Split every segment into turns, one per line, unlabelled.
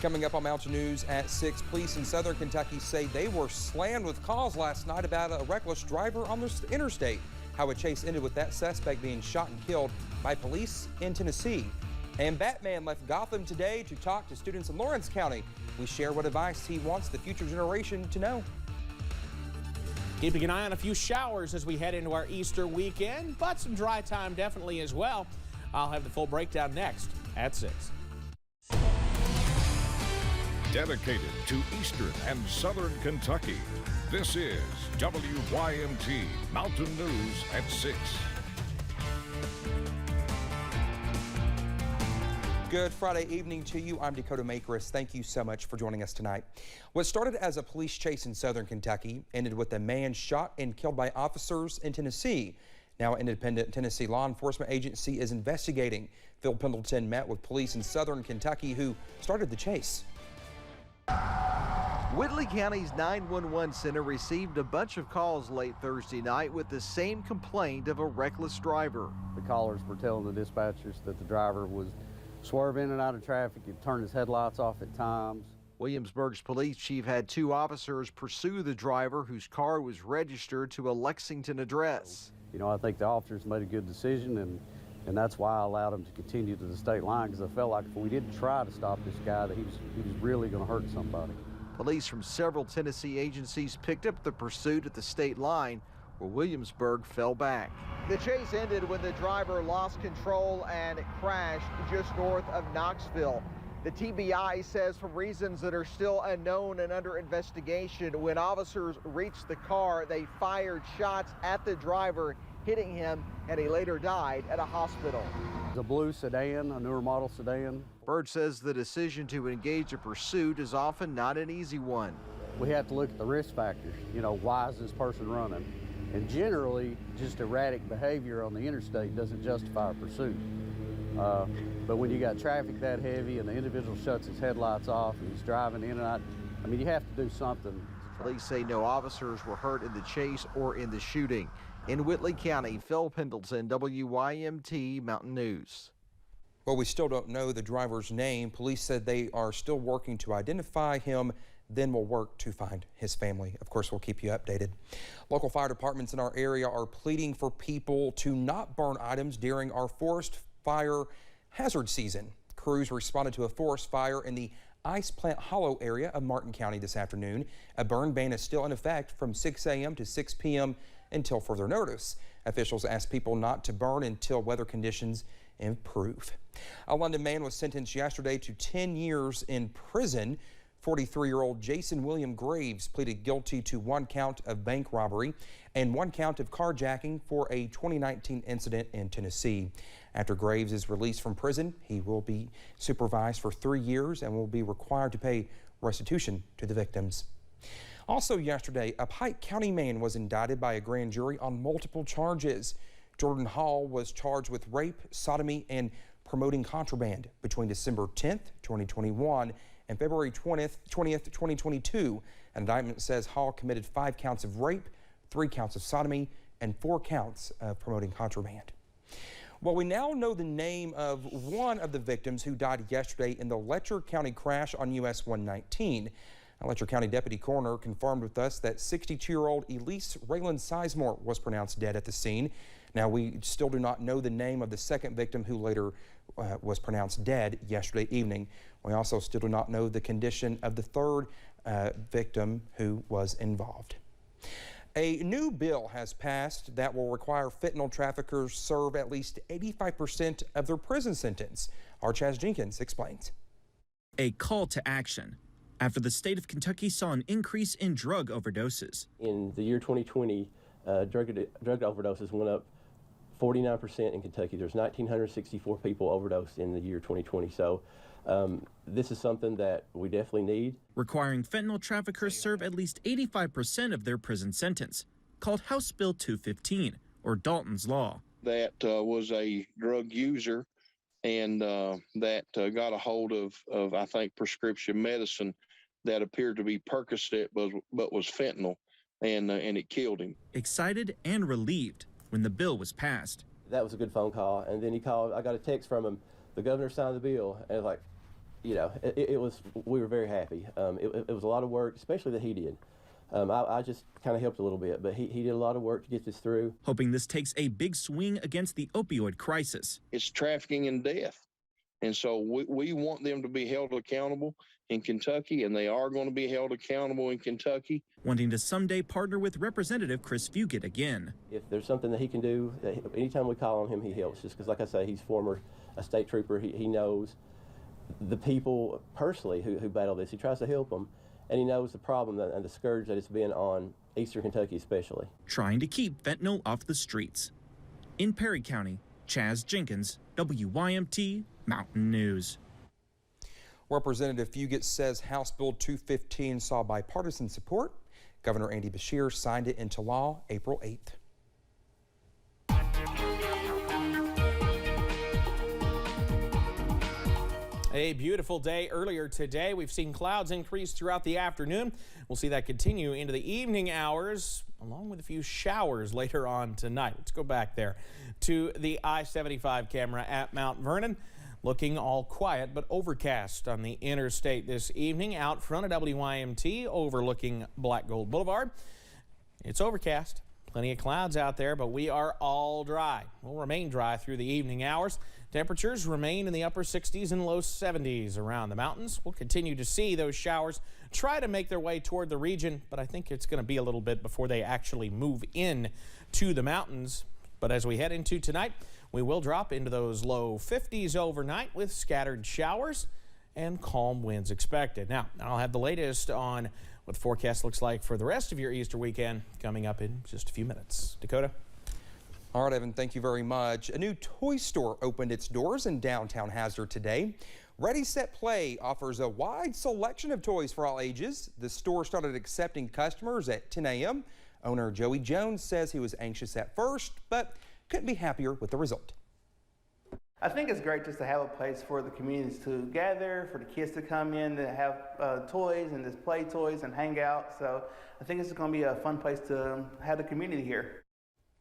Coming up on Mountain News at 6, police in southern Kentucky say they were slammed with calls last night about a reckless driver on the interstate. How a chase ended with that suspect being shot and killed by police in Tennessee. And Batman left Gotham today to talk to students in Lawrence County. We share what advice he wants the future generation to know.
Keeping an eye on a few showers as we head into our Easter weekend, but some dry time definitely as well. I'll have the full breakdown next at 6.
Dedicated to Eastern and Southern Kentucky, this is WYMT Mountain News at 6.
Good Friday evening to you. I'm Dakota Makris. Thank you so much for joining us tonight. What started as a police chase in southern Kentucky ended with a man shot and killed by officers in Tennessee. Now, an independent Tennessee law enforcement agency is investigating. Phil Pendleton met with police in southern Kentucky who started the chase.
Whitley County's 911 center received a bunch of calls late Thursday night with the same complaint of a reckless driver.
The callers were telling the dispatchers that the driver was swerving in and out of traffic. He'd turn his headlights off at times.
Williamsburg's police chief had 2 officers pursue the driver whose car was registered to a Lexington address.
You know, I think the officers made a good decision, and that's why I allowed him to continue to the state line, because I felt like if we didn't try to stop this guy, that he was really going to hurt somebody.
Police from several Tennessee agencies picked up the pursuit at the state line, where Williamsburg fell back. The chase ended when the driver lost control and crashed just north of Knoxville. The TBI says for reasons that are still unknown and under investigation, when officers reached the car, they fired shots at the driver, hitting him, and he later died at a hospital.
It's a blue sedan, a newer model sedan.
Bird says the decision to engage a pursuit is often not an easy one.
We have to look at the risk factors. You know, why is this person running? And generally, just erratic behavior on the interstate doesn't justify a pursuit. But when you got traffic that heavy and the individual shuts his headlights off and he's driving in and out, I mean, you have to do something.
Police say no officers were hurt in the chase or in the shooting. In Whitley County, Phil Pendleton, WYMT Mountain News.
Well, we still don't know the driver's name. Police said they are still working to identify him, then will work to find his family. Of course, we'll keep you updated. Local fire departments in our area are pleading for people to not burn items during our forest fire hazard season. Crews responded to a forest fire in the Ice Plant Hollow area of Martin County this afternoon. A burn ban is still in effect from 6 a.m. to 6 p.m. until further notice. Officials asked people not to burn until weather conditions improve. A London man was sentenced yesterday to 10 years in prison. 43-year-old Jason William Graves pleaded guilty to 1 count of bank robbery and 1 count of carjacking for a 2019 incident in Tennessee. After Graves is released from prison, he will be supervised for 3 years and will be required to pay restitution to the victims. Also yesterday, a Pike County man was indicted by a grand jury on multiple charges. Jordan Hall was charged with rape, sodomy, and promoting contraband between December 10th, 2021 and February 20th, 2022. An indictment says Hall committed 5 counts of rape, 3 counts of sodomy, and 4 counts of promoting contraband. Well, we now know the name of one of the victims who died yesterday in the Letcher County crash on US 119. A Letcher County deputy coroner confirmed with us that 62-year-old Elise Raylan Sizemore was pronounced dead at the scene. Now, we still do not know the name of the second victim who later was pronounced dead yesterday evening. We also still do not know the condition of the third victim who was involved. A new bill has passed that will require fentanyl traffickers serve at least 85% of their prison sentence. Our Chaz Jenkins explains.
A call to action after the state of Kentucky saw an increase in drug overdoses.
In the year 2020, drug overdoses went up 49% in Kentucky. There's 1,964 people overdosed in the year 2020. So this is something that we definitely need.
Requiring fentanyl traffickers serve at least 85% of their prison sentence, called House Bill 215, or Dalton's Law.
That was a drug user and that got a hold of, I think, prescription medicine that appeared to be Percocet, but was fentanyl, and it killed him.
Excited and relieved when the bill was passed.
That was a good phone call. And then he called, I got a text from him, the governor signed the bill, and I was like, you know, we were very happy. It was a lot of work, especially that he did. I just kind of helped a little bit, but he did a lot of work to get this through.
Hoping this takes a big swing against the opioid crisis.
It's trafficking and death. And so we want them to be held accountable in Kentucky, and they are going to be held accountable in Kentucky.
Wanting to someday partner with Representative Chris Fugit again.
If there's something that he can do, anytime we call on him, he helps. Just because, like I say, he's a state trooper. He knows the people personally who battle this. He tries to help them, and he knows the problem and the scourge that it's been on Eastern Kentucky especially.
Trying to keep fentanyl off the streets. In Perry County, Chaz Jenkins, WYMT Mountain News.
Representative Fugit says House Bill 215 saw bipartisan support. Governor Andy Beshear signed it into law April 8th.
A beautiful day earlier today. We've seen clouds increase throughout the afternoon. We'll see that continue into the evening hours, along with a few showers later on tonight. Let's go back there to the I-75 camera at Mount Vernon. Looking all quiet but overcast on the interstate this evening out front of WYMT overlooking Black Gold Boulevard. It's overcast. Plenty of clouds out there, but we are all dry. We'll remain dry through the evening hours. Temperatures remain in the upper 60s and low 70s around the mountains. We'll continue to see those showers try to make their way toward the region, but I think it's going to be a little bit before they actually move in to the mountains. But as we head into tonight, we will drop into those low 50s overnight with scattered showers and calm winds expected. Now, I'll have the latest on what the forecast looks like for the rest of your Easter weekend coming up in just a few minutes. Dakota?
All right, Evan, thank you very much. A new toy store opened its doors in downtown Hazard today. Ready, Set, Play offers a wide selection of toys for all ages. The store started accepting customers at 10 a.m. Owner Joey Jones says he was anxious at first, but couldn't be happier with the result.
I think it's great just to have a place for the communities to gather, for the kids to come in to have toys and display toys and hang out. So I think it's going to be a fun place to have the community here.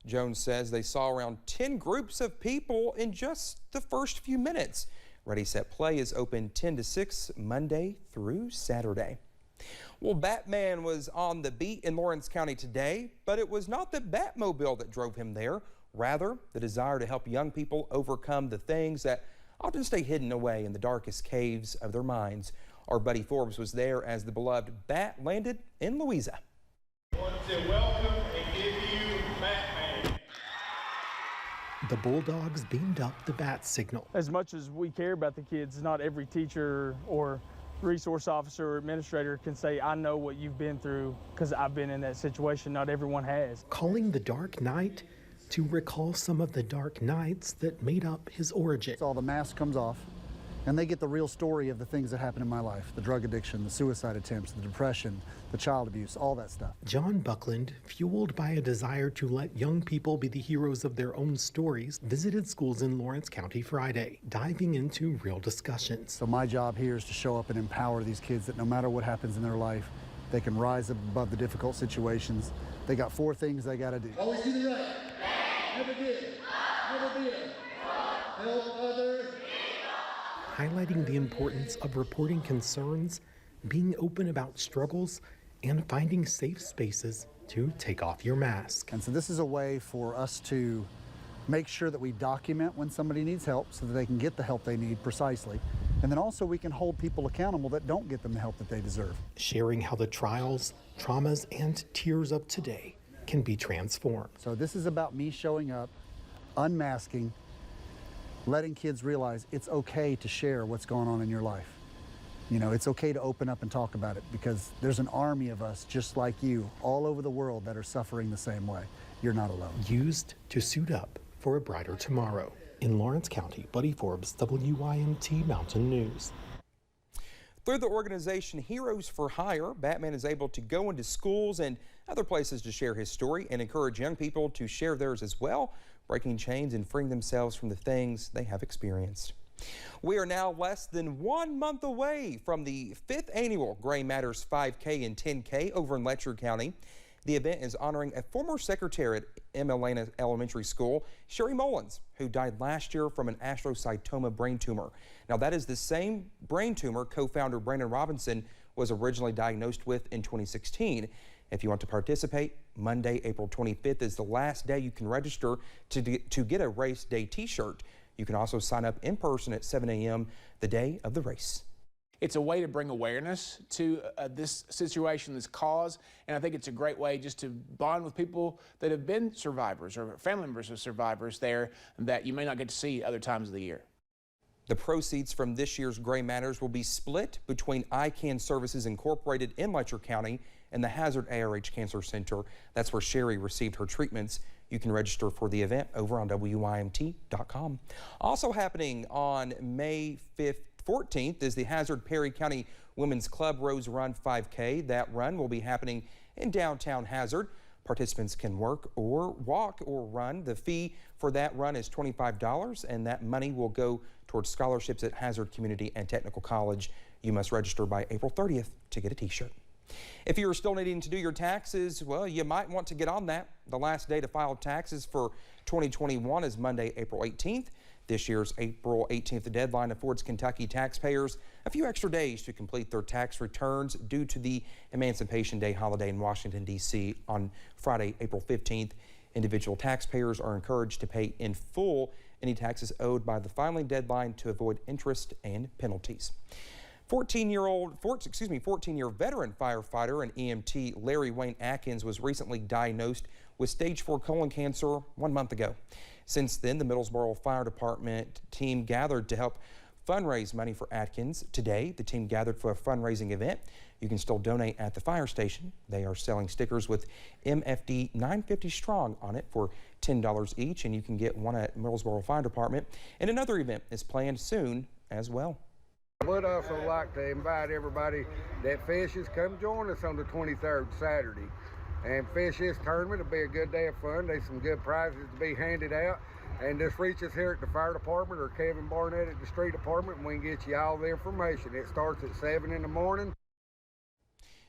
Jones says they saw around 10 groups of people in just the first few minutes. Ready, Set, Play is open 10 to 6 Monday through Saturday. Well, Batman was on the beat in Lawrence County today, but it was not the Batmobile that drove him there. Rather, the desire to help young people overcome the things that often stay hidden away in the darkest caves of their minds. Our Buddy Forbes was there as the beloved Bat landed in Louisa.
I want to welcome and give you Batman.
The Bulldogs beamed up the bat signal.
As much as we care about the kids, not every teacher or resource officer or administrator can say, I know what you've been through, because I've been in that situation. Not everyone has.
Calling the Dark Knight to recall some of the dark nights that made up his origin.
All the mask comes off, and they get the real story of the things that happened in my life. The drug addiction, the suicide attempts, the depression, the child abuse, all that stuff.
John Buckland, fueled by a desire to let young people be the heroes of their own stories, visited schools in Lawrence County Friday, diving into real discussions.
So my job here is to show up and empower these kids that no matter what happens in their life, they can rise above the difficult situations. They got 4 things they got to do.
Always do the right. Never did. Never did. Help others.
Highlighting the importance of reporting concerns, being open about struggles, and finding safe spaces to take off your mask.
And so this is a way for us to make sure that we document when somebody needs help so that they can get the help they need precisely. And then also we can hold people accountable that don't get them the help that they deserve.
Sharing how the trials, traumas, and tears of today can be transformed.
So this is about me showing up, unmasking, letting kids realize it's okay to share what's going on in your life. You know, it's okay to open up and talk about it, because there's an army of us just like you all over the world that are suffering the same way. You're not alone.
Used to suit up for a brighter tomorrow. In Lawrence County, Buddy Forbes, WYMT Mountain News.
Through the organization Heroes for Hire, Batman is able to go into schools and other places to share his story and encourage young people to share theirs as well, breaking chains and freeing themselves from the things they have experienced. We are now less than 1 month away from the 5th annual Gray Matters 5K and 10K over in Letcher County. The event is honoring a former secretary at Emilena Elementary School, Sherry Mullins, who died last year from an astrocytoma brain tumor. Now, that is the same brain tumor co-founder Brandon Robinson was originally diagnosed with in 2016. If you want to participate, Monday, April 25th is the last day you can register to get a race day t-shirt. You can also sign up in person at 7 a.m. the day of the race.
It's a way to bring awareness to this situation, this cause, and I think it's a great way just to bond with people that have been survivors or family members of survivors there that you may not get to see other times of the year.
The proceeds from this year's Gray Matters will be split between ICAN Services Incorporated in Letcher County and the Hazard ARH Cancer Center. That's where Sherry received her treatments. You can register for the event over on WYMT.com. Also happening on May 14th is the Hazard Perry County Women's Club Rose Run 5K. That run will be happening in downtown Hazard. Participants can walk or run. The fee for that run is $25, and that money will go towards scholarships at Hazard Community and Technical College. You must register by April 30th to get a t-shirt. If you're still needing to do your taxes, well, you might want to get on that. The last day to file taxes for 2021 is Monday, April 18th. This year's April 18th deadline affords Kentucky taxpayers a few extra days to complete their tax returns due to the Emancipation Day holiday in Washington, D.C. on Friday, April 15th. Individual taxpayers are encouraged to pay in full any taxes owed by the filing deadline to avoid interest and penalties. 14-year veteran firefighter and EMT Larry Wayne Atkins was recently diagnosed with stage 4 colon cancer 1 month ago. Since then, the Middlesboro Fire Department team gathered to help fundraise money for Atkins. Today, the team gathered for a fundraising event. You can still donate at the fire station. They are selling stickers with MFD 950 strong on it for $10 each, and you can get one at Middlesboro Fire Department. And another event is planned soon as well.
I would also like to invite everybody that fishes, come join us on the 23rd Saturday. And fish this tournament. It'll be a good day of fun. There's some good prizes to be handed out. And just reach us here at the fire department or Kevin Barnett at the street department, and we can get you all the information. It starts at 7 in the morning.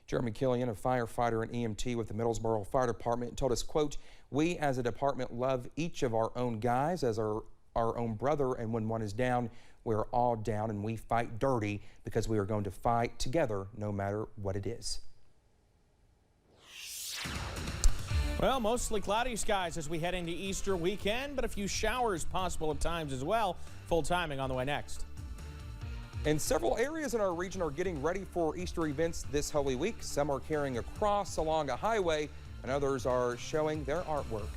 Jeremy Killian, a firefighter and EMT with the Middlesboro Fire Department, told us, quote, "We as a department love each of our own guys as our own brother, and when one is down, we're all down, and we fight dirty because we are going to fight together no matter what it is."
Well, mostly cloudy skies as we head into Easter weekend, but a few showers possible at times as well. Full timing on the way next.
And several areas in our region are getting ready for Easter events this Holy Week. Some are carrying a cross along a highway, and others are showing their artwork.